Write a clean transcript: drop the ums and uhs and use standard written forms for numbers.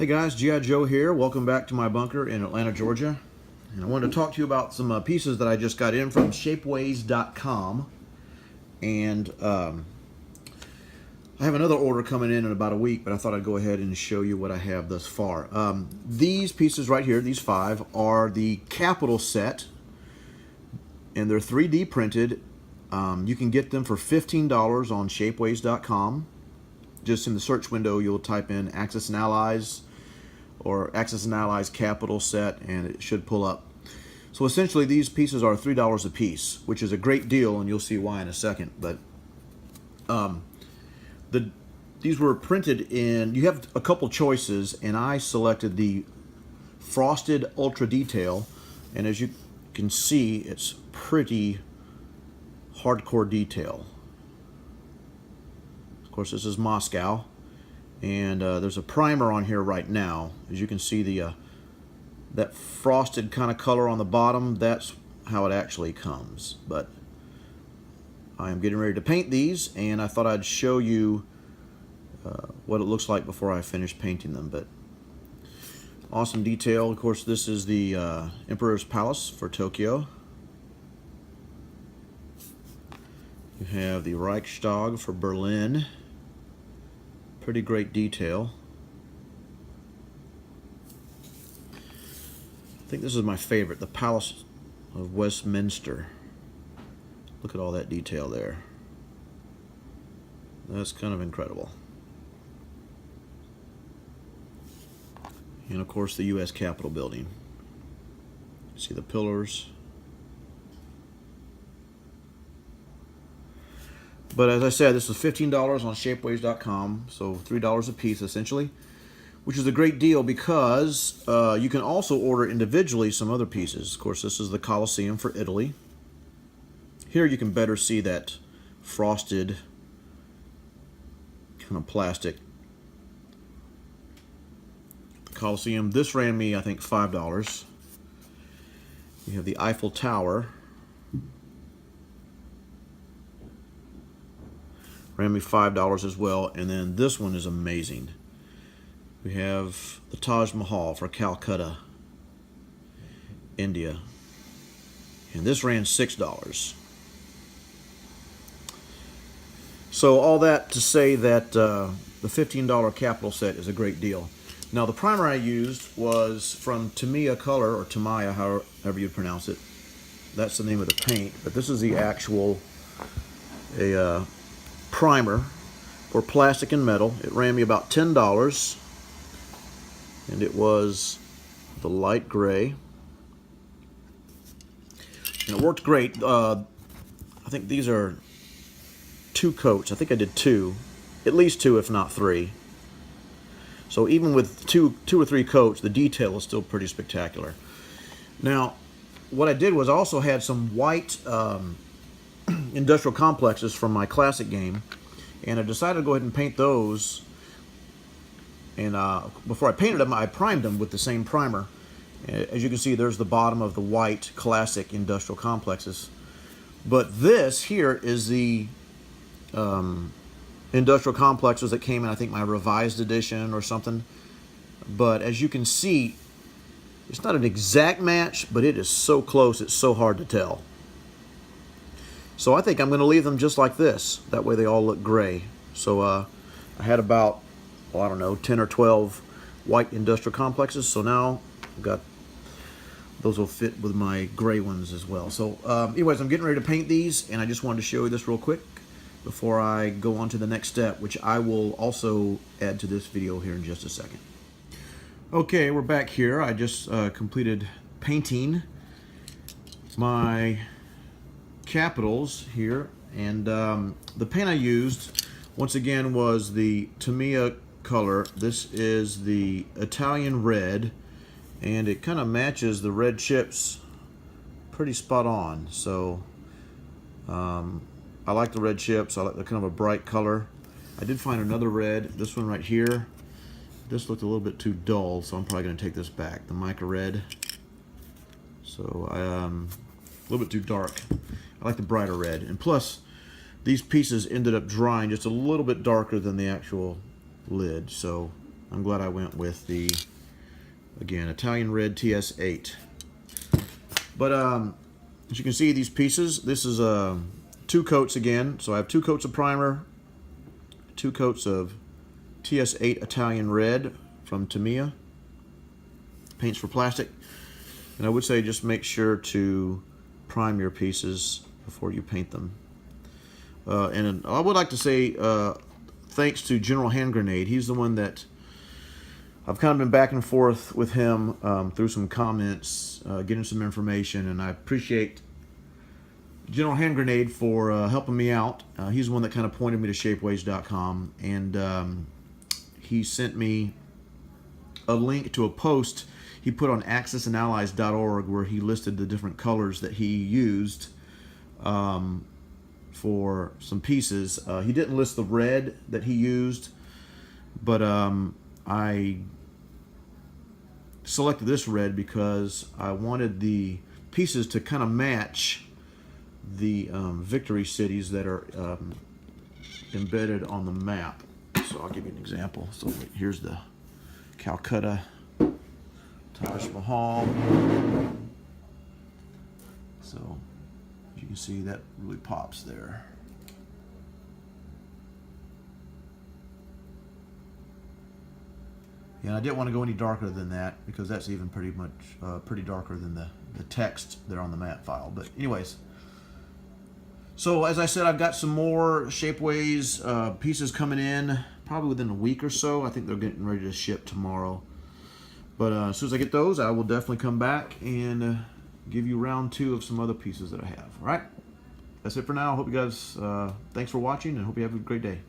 Hey guys, Gijoe here. Welcome back to my bunker in Atlanta, Georgia. And I wanted to talk to you about some pieces that I just got in from shapeways.com. And I have another order coming in about a week, but I thought I'd go ahead and show you what I have thus far. These pieces right here, these 5, are the capital set, and they're 3D printed. You can get them for $15 on shapeways.com. Just in the search window, you'll type in Axis&Allies or Axis&Allies capital set, and it should pull up. So essentially, these pieces are $3 a piece, which is a great deal, and you'll see why in a second. But these were printed in, you have a couple choices, and I selected the frosted ultra detail, and as you can see, it's pretty hardcore detail. Of course, this is Moscow, and there's a primer on here right now. As you can see, the that frosted kind of color on the bottom, that's how it actually comes. But I am getting ready to paint these, and I thought I'd show you what it looks like before I finish painting them. But awesome detail. Of course, this is the Emperor's Palace for Tokyo. You have the Reichstag for Berlin. Pretty great detail. I think this is my favorite, the Palace of Westminster. Look at all that detail there. That's kind of incredible. And of course the U.S. Capitol building. See the pillars. But as I said, this was $15 on shapeways.com, so $3 a piece essentially, which is a great deal because you can also order individually some other pieces. Of course, this is the Colosseum for Italy. Here you can better see that frosted kind of plastic. The Colosseum, this ran me, I think, $5. You have the Eiffel Tower. Ran me $5 as well, and then this one is amazing. We have the Taj Mahal for Calcutta, India, and this ran $6. So all that to say that the $15 capital set is a great deal. Now the primer I used was from Tamiya Color, or Tamiya, however you pronounce it. That's the name of the paint, but this is the actual primer for plastic and metal. It ran me about $10, and it was the light gray, and it worked great. I think these are 2 coats. I think I did 2, at least 2 if not 3. So even with two or 3 coats, the detail is still pretty spectacular. Now what I did was I also had some white industrial complexes from my classic game, and I decided to go ahead and paint those. And before I painted them, I primed them with the same primer. As you can see, there's the bottom of the white classic industrial complexes. But this here is the industrial complexes that came in, I think, my revised edition or something. But as you can see, it's not an exact match, but it is so close, it's so hard to tell. So I think I'm going to leave them just like this. That way they all look gray. So I had about, well, I don't know, 10 or 12 white industrial complexes. So now I've got, those will fit with my gray ones as well. So anyways, I'm getting ready to paint these, and I just wanted to show you this real quick before I go on to the next step, which I will also add to this video here in just a second. Okay, we're back here. I just completed painting my capitals here, and the paint I used once again was the Tamiya Color. This is the Italian red, and it kind of matches the red chips pretty spot on. So I like the red chips. I like the kind of a bright color. I did find another red, this one right here. This looked a little bit too dull, so I'm probably going to take this back, the mica red. So a little bit too dark. I like the brighter red, and plus these pieces ended up drying just a little bit darker than the actual lid, so I'm glad I went with the, again, Italian Red TS8. But as you can see, these pieces, this is 2 coats again. So I have 2 coats of primer, 2 coats of TS8 Italian Red from Tamiya, paints for plastic. And I would say just make sure to prime your pieces before you paint them. And I would like to say thanks to General Hand Grenade. He's the one that I've kind of been back and forth with him through some comments, getting some information, and I appreciate General Hand Grenade for helping me out. He's the one that kind of pointed me to shapeways.com, and he sent me a link to a post he put on Axis&Allies.org where he listed the different colors that he used for some pieces. He didn't list the red that he used, but I selected this red because I wanted the pieces to kind of match the victory cities that are embedded on the map. So I'll give you an example. So here's the Calcutta, Taj Mahal. So as you can see, that really pops there. Yeah, I didn't want to go any darker than that because that's even pretty darker than the text there on the map file. But anyways, so as I said, I've got some more Shapeways pieces coming in probably within a week or so. I think they're getting ready to ship tomorrow. But as soon as I get those, I will definitely come back and give you round 2 of some other pieces that I have. All right, that's it for now. I hope you guys, thanks for watching, and hope you have a great day.